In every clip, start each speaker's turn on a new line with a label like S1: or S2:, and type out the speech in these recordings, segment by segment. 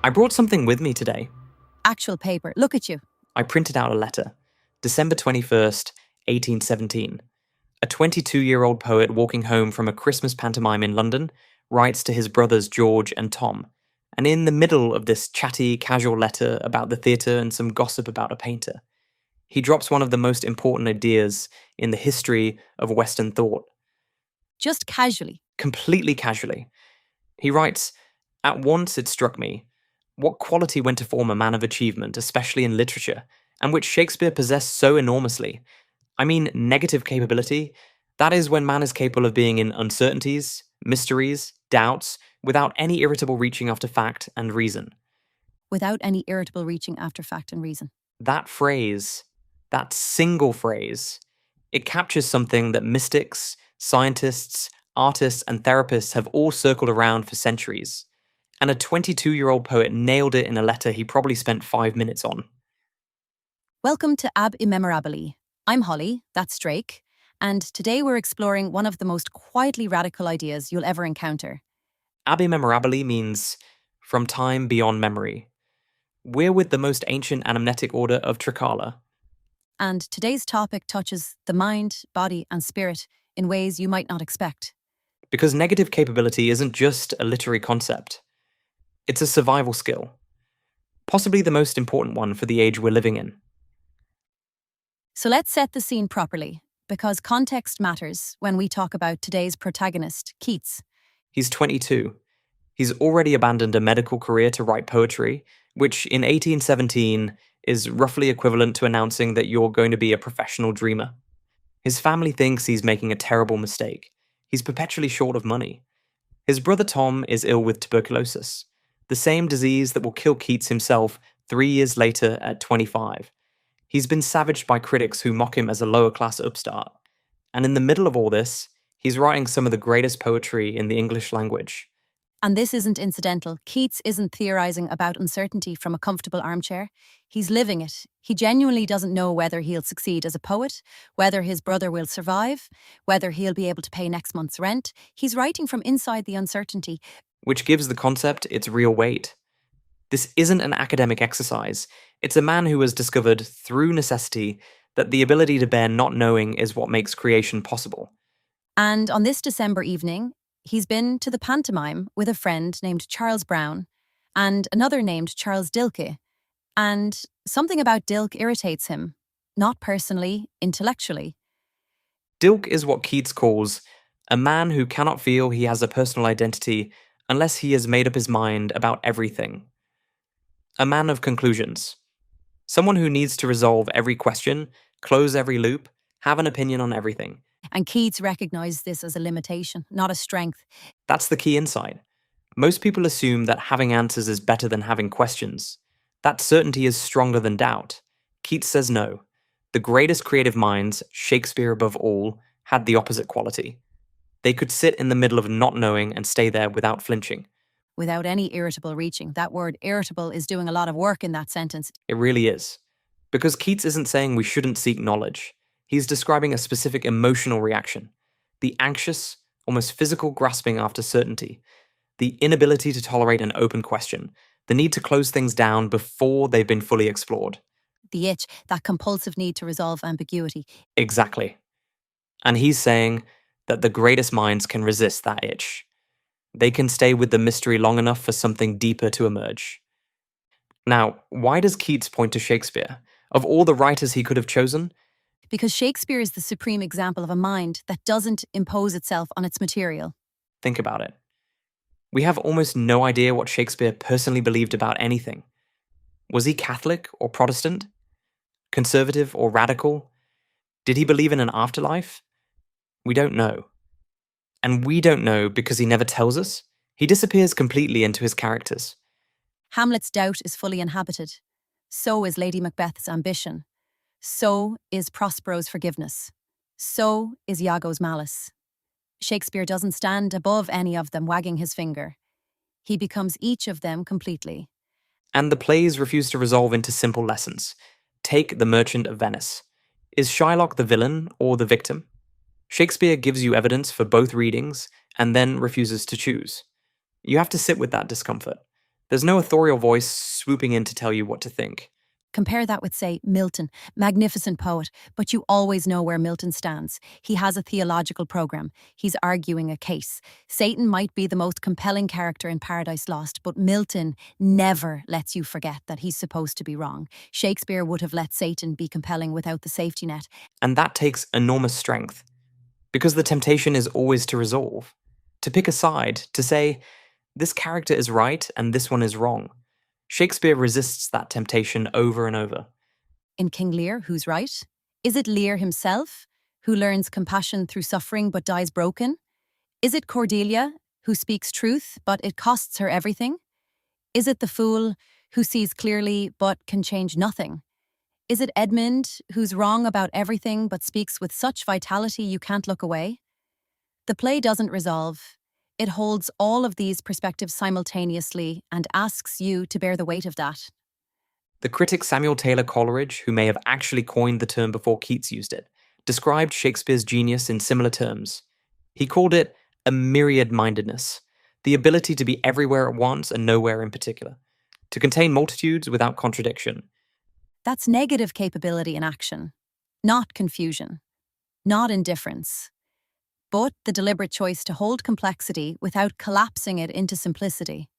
S1: I brought something with me today.
S2: Actual paper. Look at you.
S1: I printed out a letter. December 21st, 1817. A 22-year-old poet walking home from a Christmas pantomime in London writes to his brothers George and Tom. And in the middle of this chatty, casual letter about the theatre and some gossip about a painter, he drops one of the most important ideas in the history of Western thought.
S2: Just casually.
S1: Completely casually. He writes, "At once it struck me what quality went to form a man of achievement, especially in literature, and which Shakespeare possessed so enormously. I mean, negative capability. That is when man is capable of being in uncertainties, mysteries, doubts, without any irritable reaching after fact and reason."
S2: Without any irritable reaching after fact and reason.
S1: That phrase, that single phrase, it captures something that mystics, scientists, artists, and therapists have all circled around for centuries. And a 22-year-old poet nailed it in a letter he probably spent 5 minutes on.
S2: Welcome to Ab Immemorabili. I'm Holly, that's Drake, and today we're exploring one of the most quietly radical ideas you'll ever encounter.
S1: Ab Immemorabili means from time beyond memory. We're with the most ancient anamnetic order of Trikala.
S2: And today's topic touches the mind, body, and spirit in ways you might not expect.
S1: Because negative capability isn't just a literary concept. It's a survival skill. Possibly the most important one for the age we're living in.
S2: So let's set the scene properly, because context matters when we talk about today's protagonist, Keats.
S1: He's 22. He's already abandoned a medical career to write poetry, which in 1817 is roughly equivalent to announcing that you're going to be a professional dreamer. His family thinks he's making a terrible mistake. He's perpetually short of money. His brother Tom is ill with tuberculosis, the same disease that will kill Keats himself 3 years later at 25. He's been savaged by critics who mock him as a lower-class upstart. And in the middle of all this, he's writing some of the greatest poetry in the English language.
S2: And this isn't incidental. Keats isn't theorizing about uncertainty from a comfortable armchair. He's living it. He genuinely doesn't know whether he'll succeed as a poet, whether his brother will survive, whether he'll be able to pay next month's rent. He's writing from inside the uncertainty.
S1: Which gives the concept its real weight. This isn't an academic exercise. It's a man who has discovered, through necessity, that the ability to bear not knowing is what makes creation possible.
S2: And on this December evening, he's been to the pantomime with a friend named Charles Brown and another named Charles Dilke. And something about Dilke irritates him, not personally, intellectually.
S1: Dilke is what Keats calls a man who cannot feel he has a personal identity unless he has made up his mind about everything. A man of conclusions. Someone who needs to resolve every question, close every loop, have an opinion on everything.
S2: And Keats recognized this as a limitation, not a strength.
S1: That's the key insight. Most people assume that having answers is better than having questions. That certainty is stronger than doubt. Keats says no. The greatest creative minds, Shakespeare above all, had the opposite quality. They could sit in the middle of not knowing and stay there without flinching.
S2: Without any irritable reaching. That word irritable is doing a lot of work in that sentence.
S1: It really is. Because Keats isn't saying we shouldn't seek knowledge. He's describing a specific emotional reaction. The anxious, almost physical grasping after certainty. The inability to tolerate an open question. The need to close things down before they've been fully explored.
S2: The itch, that compulsive need to resolve ambiguity.
S1: Exactly. And he's saying that the greatest minds can resist that itch. They can stay with the mystery long enough for something deeper to emerge. Now, why does Keats point to Shakespeare? Of all the writers he could have chosen?
S2: Because Shakespeare is the supreme example of a mind that doesn't impose itself on its material.
S1: Think about it. We have almost no idea what Shakespeare personally believed about anything. Was he Catholic or Protestant? Conservative or radical? Did he believe in an afterlife? We don't know. And we don't know because he never tells us. He disappears completely into his characters.
S2: Hamlet's doubt is fully inhabited. So is Lady Macbeth's ambition. So is Prospero's forgiveness. So is Iago's malice. Shakespeare doesn't stand above any of them wagging his finger. He becomes each of them completely.
S1: And the plays refuse to resolve into simple lessons. Take The Merchant of Venice. Is Shylock the villain or the victim? Shakespeare gives you evidence for both readings and then refuses to choose. You have to sit with that discomfort. There's no authorial voice swooping in to tell you what to think.
S2: Compare that with, say, Milton, magnificent poet, but you always know where Milton stands. He has a theological program. He's arguing a case. Satan might be the most compelling character in Paradise Lost, but Milton never lets you forget that he's supposed to be wrong. Shakespeare would have let Satan be compelling without the safety net.
S1: And that takes enormous strength, because the temptation is always to resolve, to pick a side, to say, this character is right and this one is wrong. Shakespeare resists that temptation over and over.
S2: In King Lear, who's right? Is it Lear himself, who learns compassion through suffering but dies broken? Is it Cordelia, who speaks truth but it costs her everything? Is it the fool, who sees clearly but can change nothing? Is it Edmund, who's wrong about everything but speaks with such vitality you can't look away? The play doesn't resolve. It holds all of these perspectives simultaneously and asks you to bear the weight of that.
S1: The critic Samuel Taylor Coleridge, who may have actually coined the term before Keats used it, described Shakespeare's genius in similar terms. He called it a myriad-mindedness, the ability to be everywhere at once and nowhere in particular, to contain multitudes without contradiction.
S2: That's negative capability in action, not confusion, not indifference, but the deliberate choice to hold complexity without collapsing it into simplicity.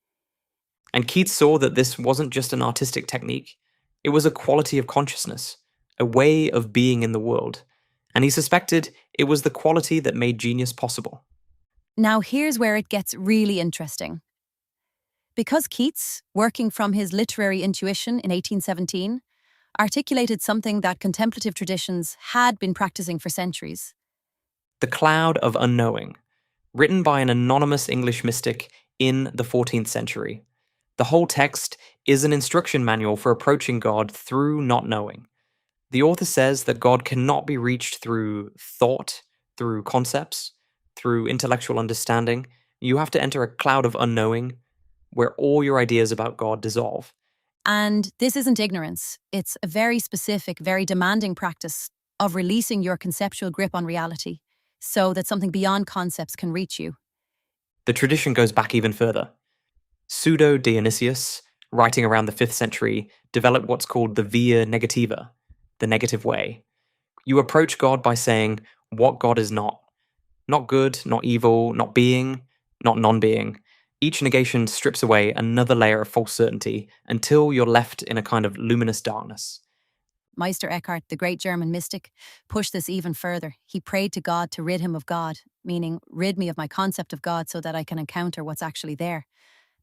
S1: And Keats saw that this wasn't just an artistic technique, it was a quality of consciousness, a way of being in the world, and he suspected it was the quality that made genius possible.
S2: Now here's where it gets really interesting. Because Keats, working from his literary intuition in 1817, articulated something that contemplative traditions had been practicing for centuries.
S1: The Cloud of Unknowing, written by an anonymous English mystic in the 14th century. The whole text is an instruction manual for approaching God through not knowing. The author says that God cannot be reached through thought, through concepts, through intellectual understanding. You have to enter a cloud of unknowing, where all your ideas about God dissolve.
S2: And this isn't ignorance. It's a very specific, very demanding practice of releasing your conceptual grip on reality so that something beyond concepts can reach you.
S1: The tradition goes back even further. Pseudo-Dionysius, writing around the 5th century, developed what's called the via negativa, the negative way. You approach God by saying what God is not. Not good, not evil, not being, not non-being. Each negation strips away another layer of false certainty until you're left in a kind of luminous darkness.
S2: Meister Eckhart, the great German mystic, pushed this even further. He prayed to God to rid him of God, meaning rid me of my concept of God so that I can encounter what's actually there.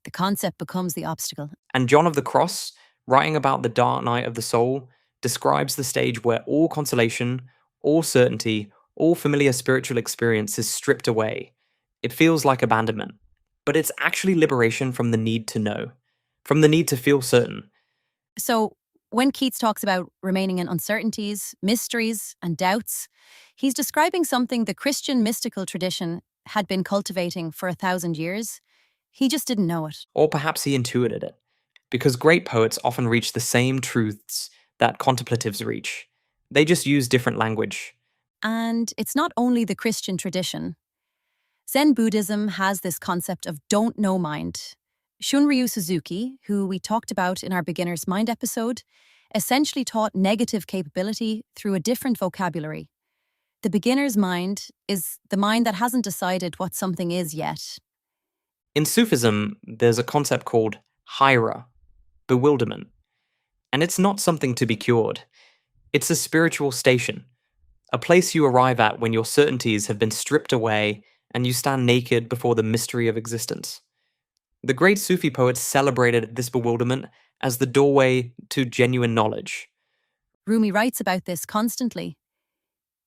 S2: The concept becomes the obstacle.
S1: And John of the Cross, writing about the dark night of the soul, describes the stage where all consolation, all certainty, all familiar spiritual experience is stripped away. It feels like abandonment, but it's actually liberation from the need to know, from the need to feel certain.
S2: So, when Keats talks about remaining in uncertainties, mysteries, and doubts, he's describing something the Christian mystical tradition had been cultivating for 1,000 years. He just didn't know it.
S1: Or perhaps he intuited it, because great poets often reach the same truths that contemplatives reach. They just use different language.
S2: And it's not only the Christian tradition. Zen Buddhism has this concept of don't know mind. Shunryu Suzuki, who we talked about in our Beginner's Mind episode, essentially taught negative capability through a different vocabulary. The beginner's mind is the mind that hasn't decided what something is yet.
S1: In Sufism, there's a concept called haira, bewilderment. And it's not something to be cured. It's a spiritual station, a place you arrive at when your certainties have been stripped away and you stand naked before the mystery of existence. The great Sufi poets celebrated this bewilderment as the doorway to genuine knowledge.
S2: Rumi writes about this constantly.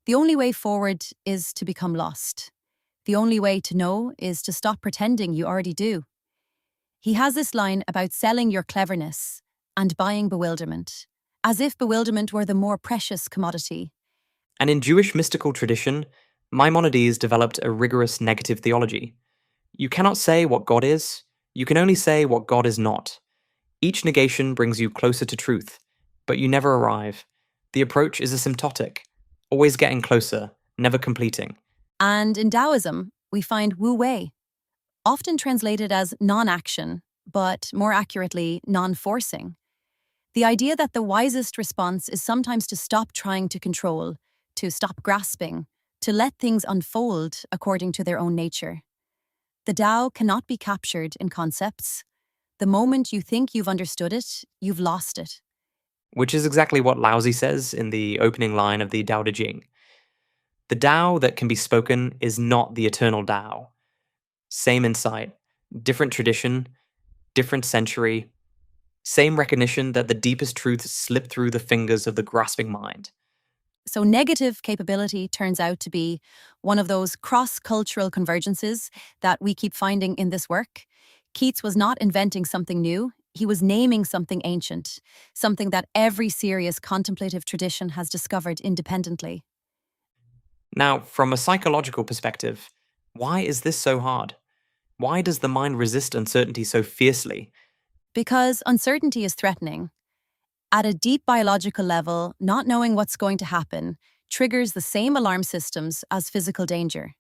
S2: The only way forward is to become lost. The only way to know is to stop pretending you already do. He has this line about selling your cleverness and buying bewilderment, as if bewilderment were the more precious commodity.
S1: And in Jewish mystical tradition, Maimonides developed a rigorous negative theology. You cannot say what God is, you can only say what God is not. Each negation brings you closer to truth, but you never arrive. The approach is asymptotic, always getting closer, never completing.
S2: And in Taoism, we find Wu Wei, often translated as non-action, but more accurately, non-forcing. The idea that the wisest response is sometimes to stop trying to control, to stop grasping, to let things unfold according to their own nature. The Tao cannot be captured in concepts. The moment you think you've understood it, you've lost it.
S1: Which is exactly what Laozi says in the opening line of the Tao Te Ching. The Tao that can be spoken is not the eternal Tao. Same insight, different tradition, different century, same recognition that the deepest truths slip through the fingers of the grasping mind.
S2: So, negative capability turns out to be one of those cross cultural convergences that we keep finding in this work. Keats was not inventing something new, he was naming something ancient, something that every serious contemplative tradition has discovered independently.
S1: Now, from a psychological perspective, why is this so hard? Why does the mind resist uncertainty so fiercely?
S2: Because uncertainty is threatening. At a deep biological level, not knowing what's going to happen triggers the same alarm systems as physical danger.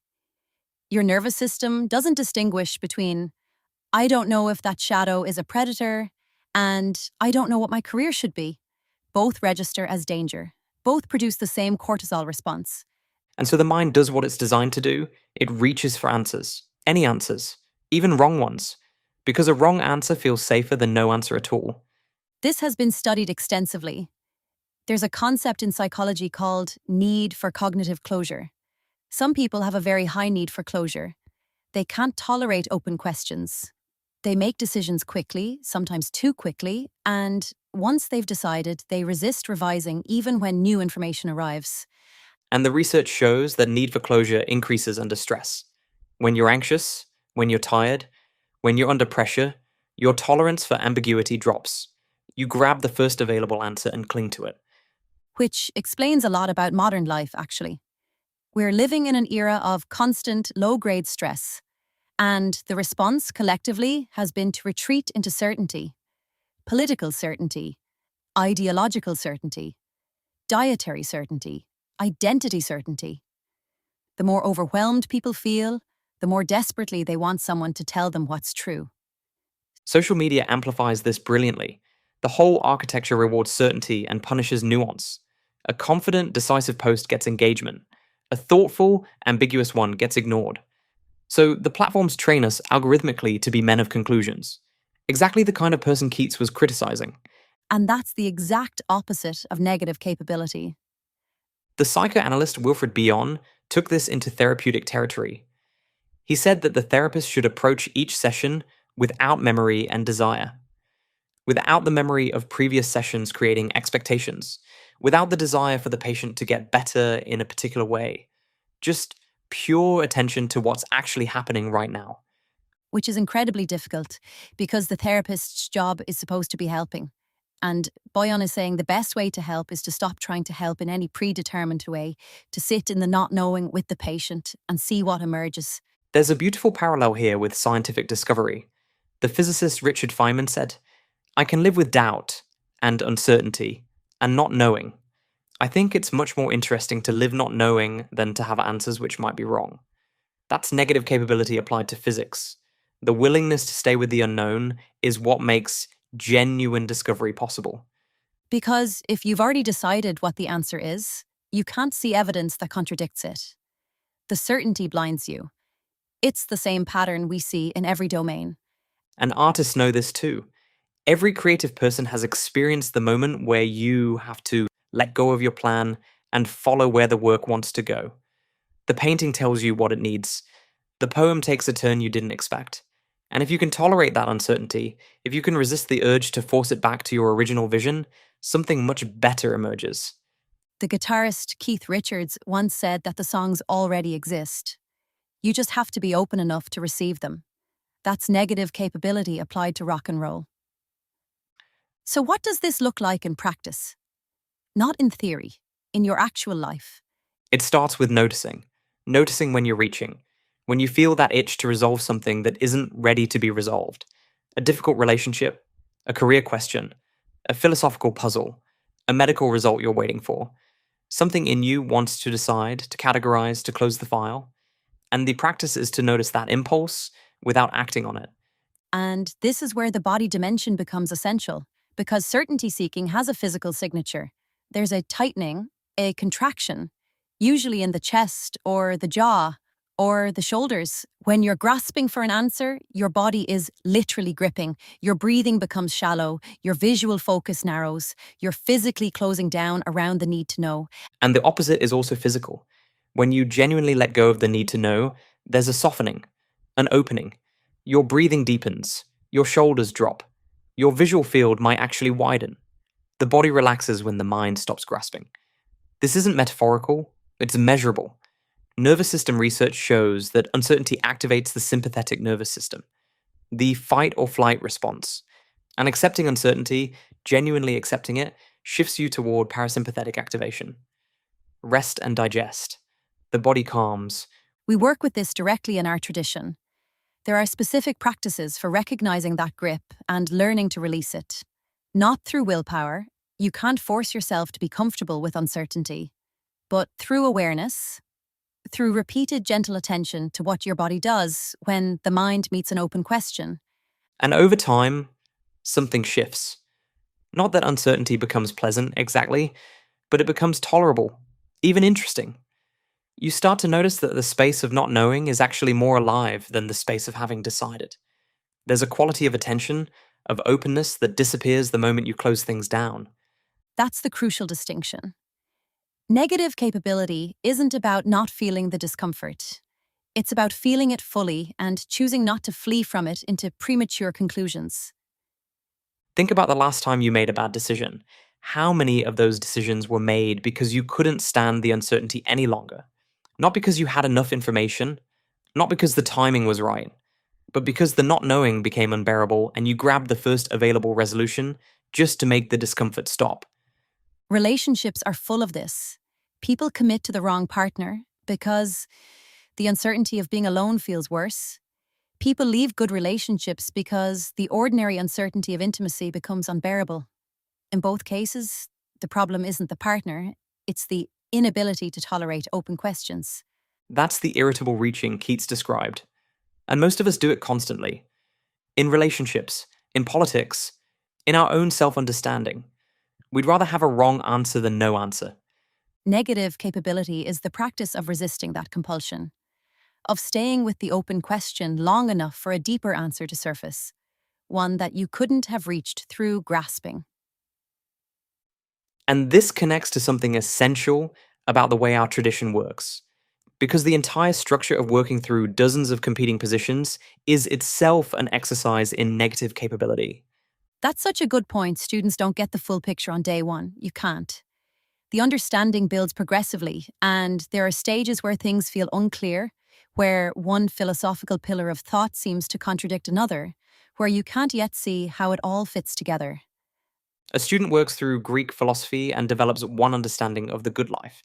S2: Your nervous system doesn't distinguish between, I don't know if that shadow is a predator, and I don't know what my career should be. Both register as danger. Both produce the same cortisol response.
S1: And so the mind does what it's designed to do. It reaches for answers. Any answers. Even wrong ones. Because a wrong answer feels safer than no answer at all.
S2: This has been studied extensively. There's a concept in psychology called need for cognitive closure. Some people have a very high need for closure. They can't tolerate open questions. They make decisions quickly, sometimes too quickly, and once they've decided, they resist revising even when new information arrives.
S1: And the research shows that need for closure increases under stress. When you're anxious, when you're tired, when you're under pressure, your tolerance for ambiguity drops. You grab the first available answer and cling to it.
S2: Which explains a lot about modern life, actually. We're living in an era of constant, low-grade stress, and the response collectively has been to retreat into certainty. Political certainty, ideological certainty, dietary certainty, identity certainty. The more overwhelmed people feel, the more desperately they want someone to tell them what's true.
S1: Social media amplifies this brilliantly. The whole architecture rewards certainty and punishes nuance. A confident, decisive post gets engagement. A thoughtful, ambiguous one gets ignored. So the platforms train us algorithmically to be men of conclusions. Exactly the kind of person Keats was criticizing.
S2: And that's the exact opposite of negative capability.
S1: The psychoanalyst Wilfred Bion took this into therapeutic territory. He said that the therapist should approach each session without memory and desire. Without the memory of previous sessions creating expectations. Without the desire for the patient to get better in a particular way. Just pure attention to what's actually happening right now.
S2: Which is incredibly difficult because the therapist's job is supposed to be helping. And Boyan is saying the best way to help is to stop trying to help in any predetermined way, to sit in the not knowing with the patient and see what emerges.
S1: There's a beautiful parallel here with scientific discovery. The physicist Richard Feynman said, I can live with doubt and uncertainty and not knowing. I think it's much more interesting to live not knowing than to have answers which might be wrong. That's negative capability applied to physics. The willingness to stay with the unknown is what makes genuine discovery possible.
S2: Because if you've already decided what the answer is, you can't see evidence that contradicts it. The certainty blinds you. It's the same pattern we see in every domain.
S1: And artists know this too. Every creative person has experienced the moment where you have to let go of your plan and follow where the work wants to go. The painting tells you what it needs. The poem takes a turn you didn't expect. And if you can tolerate that uncertainty, if you can resist the urge to force it back to your original vision, something much better emerges.
S2: The guitarist Keith Richards once said that the songs already exist. You just have to be open enough to receive them. That's negative capability applied to rock and roll. So what does this look like in practice? Not in theory, in your actual life.
S1: It starts with noticing. Noticing when you're reaching. When you feel that itch to resolve something that isn't ready to be resolved. A difficult relationship, a career question, a philosophical puzzle, a medical result you're waiting for. Something in you wants to decide, to categorize, to close the file. And the practice is to notice that impulse without acting on it.
S2: And this is where the body dimension becomes essential, because certainty seeking has a physical signature. There's a tightening, a contraction, usually in the chest or the jaw or the shoulders. When you're grasping for an answer, your body is literally gripping. Your breathing becomes shallow, your visual focus narrows, you're physically closing down around the need to know.
S1: And the opposite is also physical. When you genuinely let go of the need to know, there's a softening, an opening. Your breathing deepens, your shoulders drop, your visual field might actually widen. The body relaxes when the mind stops grasping. This isn't metaphorical, it's measurable. Nervous system research shows that uncertainty activates the sympathetic nervous system, the fight or flight response. And accepting uncertainty, genuinely accepting it, shifts you toward parasympathetic activation. Rest and digest. The body calms.
S2: We work with this directly in our tradition. There are specific practices for recognizing that grip and learning to release it. Not through willpower, you can't force yourself to be comfortable with uncertainty, but through awareness, through repeated gentle attention to what your body does when the mind meets an open question.
S1: And over time, something shifts. Not that uncertainty becomes pleasant exactly, but it becomes tolerable, even interesting. You start to notice that the space of not knowing is actually more alive than the space of having decided. There's a quality of attention, of openness that disappears the moment you close things down.
S2: That's the crucial distinction. Negative capability isn't about not feeling the discomfort. It's about feeling it fully and choosing not to flee from it into premature conclusions.
S1: Think about the last time you made a bad decision. How many of those decisions were made because you couldn't stand the uncertainty any longer? Not because you had enough information, not because the timing was right, but because the not knowing became unbearable and you grabbed the first available resolution just to make the discomfort stop.
S2: Relationships are full of this. People commit to the wrong partner because the uncertainty of being alone feels worse. People leave good relationships because the ordinary uncertainty of intimacy becomes unbearable. In both cases, the problem isn't the partner, it's the inability to tolerate open questions.
S1: That's the irritable reaching Keats described. And most of us do it constantly. In relationships, in politics, in our own self-understanding. We'd rather have a wrong answer than no answer.
S2: Negative capability is the practice of resisting that compulsion, of staying with the open question long enough for a deeper answer to surface, one that you couldn't have reached through grasping.
S1: And this connects to something essential about the way our tradition works. Because the entire structure of working through dozens of competing positions is itself an exercise in negative capability.
S2: That's such a good point. Students don't get the full picture on day one. You can't. The understanding builds progressively, and there are stages where things feel unclear, where one philosophical pillar of thought seems to contradict another, where you can't yet see how it all fits together.
S1: A student works through Greek philosophy and develops one understanding of the good life.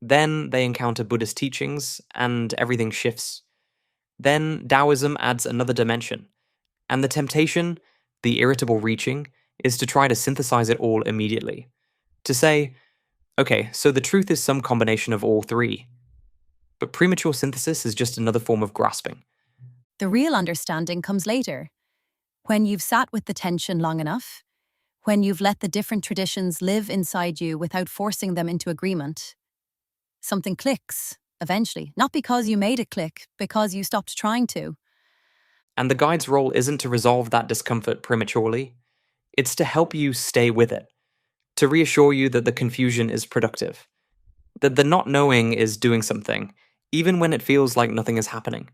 S1: Then they encounter Buddhist teachings, and everything shifts. Then Taoism adds another dimension. And the temptation, the irritable reaching, is to try to synthesize it all immediately. To say, okay, so the truth is some combination of all three. But premature synthesis is just another form of grasping.
S2: The real understanding comes later, when you've sat with the tension long enough, when you've let the different traditions live inside you without forcing them into agreement. Something clicks, eventually, not because you made it click, because you stopped trying to.
S1: And the guide's role isn't to resolve that discomfort prematurely. It's to help you stay with it, to reassure you that the confusion is productive, that the not knowing is doing something, even when it feels like nothing is happening.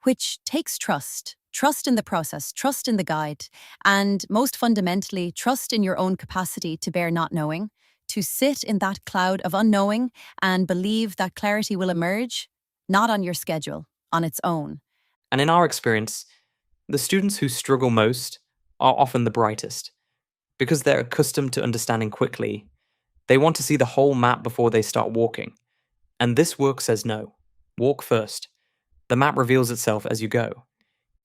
S2: Which takes trust. Trust in the process, trust in the guide, and most fundamentally, trust in your own capacity to bear not knowing, to sit in that cloud of unknowing and believe that clarity will emerge, not on your schedule, on its own.
S1: And in our experience, the students who struggle most are often the brightest. Because they're accustomed to understanding quickly, they want to see the whole map before they start walking. And this work says no. Walk first. The map reveals itself as you go.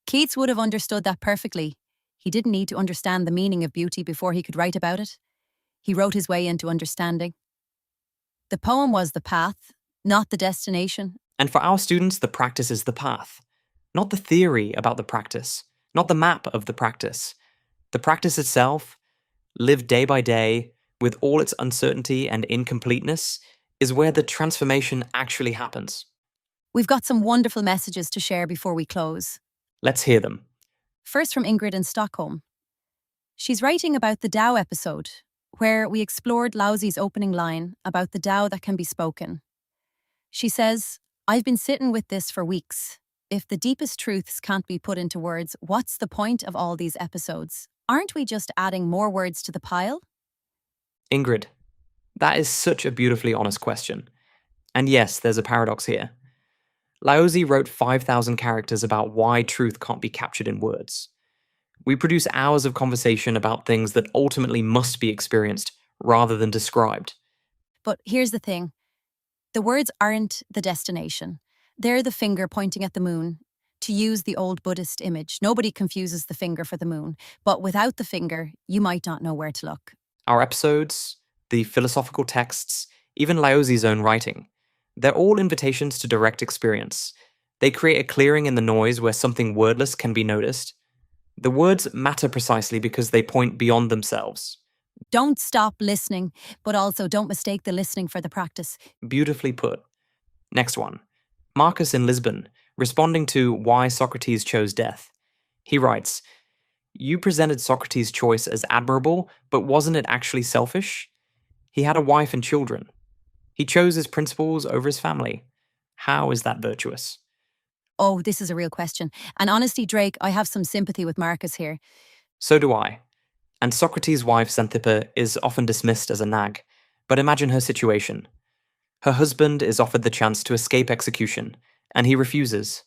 S2: Keats would have understood that perfectly. He didn't need to understand the meaning of beauty before he could write about it. He wrote his way into understanding. The poem was the path, not the destination.
S1: And for our students, the practice is the path, not the theory about the practice, not the map of the practice. The practice itself, lived day by day, with all its uncertainty and incompleteness, is where the transformation actually happens.
S2: We've got some wonderful messages to share before we close.
S1: Let's hear them.
S2: First from Ingrid in Stockholm. She's writing about the Tao episode, where we explored Laozi's opening line about the Tao that can be spoken. She says, "I've been sitting with this for weeks. If the deepest truths can't be put into words, what's the point of all these episodes? Aren't we just adding more words to the pile?"
S1: Ingrid, that is such a beautifully honest question. And yes, there's a paradox here. Laozi wrote 5,000 characters about why truth can't be captured in words. We produce hours of conversation about things that ultimately must be experienced rather than described.
S2: But here's the thing. The words aren't the destination. They're the finger pointing at the moon. To use the old Buddhist image, nobody confuses the finger for the moon. But without the finger, you might not know where to look.
S1: Our episodes, the philosophical texts, even Laozi's own writing, they're all invitations to direct experience. They create a clearing in the noise where something wordless can be noticed. The words matter precisely because they point beyond themselves.
S2: Don't stop listening, but also don't mistake the listening for the practice.
S1: Beautifully put. Next one. Marcus in Lisbon, responding to why Socrates chose death. He writes, "You presented Socrates' choice as admirable, but wasn't it actually selfish? He had a wife and children. He chose his principles over his family. How is that virtuous?"
S2: Oh, this is a real question. And honestly, Drake, I have some sympathy with Marcus here.
S1: So do I. And Socrates' wife Xanthippe is often dismissed as a nag. But imagine her situation. Her husband is offered the chance to escape execution, and he refuses.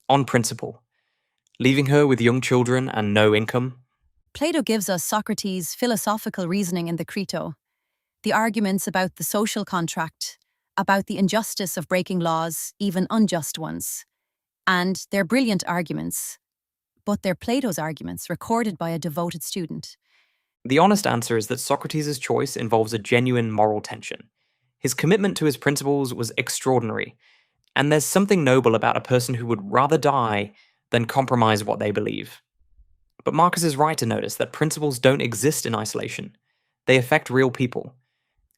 S1: On principle. Leaving her with young children and no income.
S2: Plato gives us Socrates' philosophical reasoning in the Crito. The arguments about the social contract, about the injustice of breaking laws, even unjust ones. And they're brilliant arguments, but they're Plato's arguments, recorded by a devoted student.
S1: The honest answer is that Socrates' choice involves a genuine moral tension. His commitment to his principles was extraordinary, and there's something noble about a person who would rather die than compromise what they believe. But Marcus is right to notice that principles don't exist in isolation. They affect real people,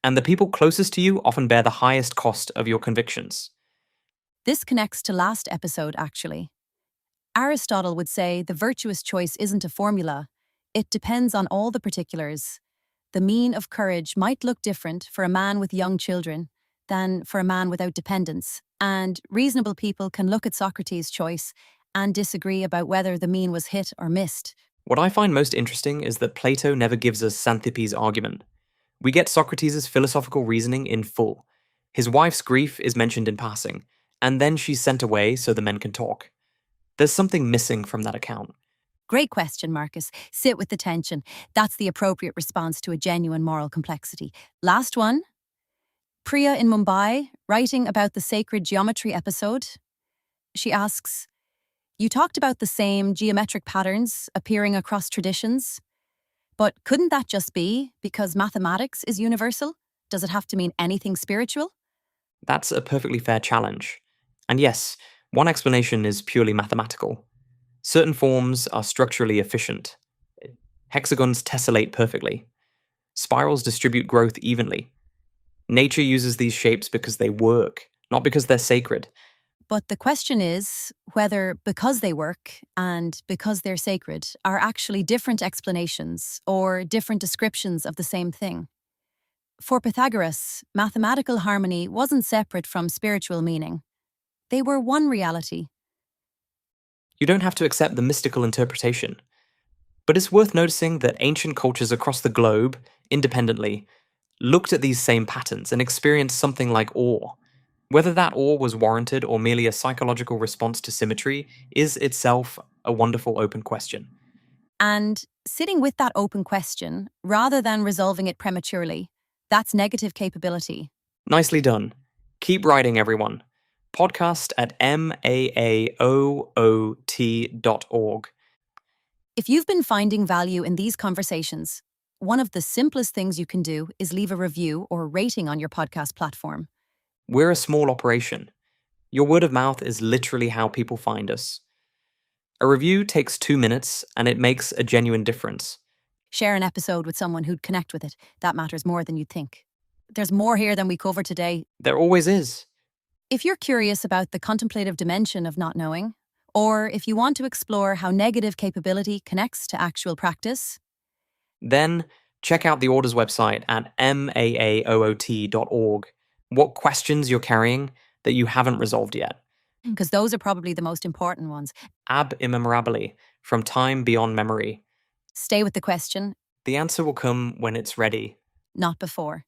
S1: and the people closest to you often bear the highest cost of your convictions.
S2: This connects to last episode, actually. Aristotle would say the virtuous choice isn't a formula. It depends on all the particulars. The mean of courage might look different for a man with young children than for a man without dependents, and reasonable people can look at Socrates' choice and disagree about whether the mean was hit or missed.
S1: What I find most interesting is that Plato never gives us Xanthippe's argument. We get Socrates' philosophical reasoning in full. His wife's grief is mentioned in passing, and then she's sent away so the men can talk. There's something missing from that account.
S2: Great question, Marcus. Sit with the tension. That's the appropriate response to a genuine moral complexity. Last one. Priya in Mumbai, writing about the sacred geometry episode. She asks, "You talked about the same geometric patterns appearing across traditions, but couldn't that just be because mathematics is universal? Does it have to mean anything spiritual?"
S1: That's a perfectly fair challenge. And yes, one explanation is purely mathematical. Certain forms are structurally efficient. Hexagons tessellate perfectly. Spirals distribute growth evenly. Nature uses these shapes because they work, not because they're sacred.
S2: But the question is whether because they work and because they're sacred are actually different explanations or different descriptions of the same thing. For Pythagoras, mathematical harmony wasn't separate from spiritual meaning. They were one reality.
S1: You don't have to accept the mystical interpretation. But it's worth noticing that ancient cultures across the globe, independently, looked at these same patterns and experienced something like awe. Whether that awe was warranted or merely a psychological response to symmetry is itself a wonderful open question.
S2: And sitting with that open question, rather than resolving it prematurely, that's negative capability.
S1: Nicely done. Keep writing, everyone. Podcast at maaoot.org.
S2: If you've been finding value in these conversations, one of the simplest things you can do is leave a review or rating on your podcast platform.
S1: We're a small operation. Your word of mouth is literally how people find us. A review takes 2 minutes and it makes a genuine difference.
S2: Share an episode with someone who'd connect with it. That matters more than you'd think. There's more here than we covered today.
S1: There always is.
S2: If you're curious about the contemplative dimension of not knowing, or if you want to explore how negative capability connects to actual practice,
S1: Then check out the Order's website at maaoot.org. What questions you're carrying that you haven't resolved yet.
S2: because those are probably the most important ones.
S1: Ab immemorabili, from time beyond memory.
S2: Stay with the question,
S1: The answer will come when it's ready.
S2: not before.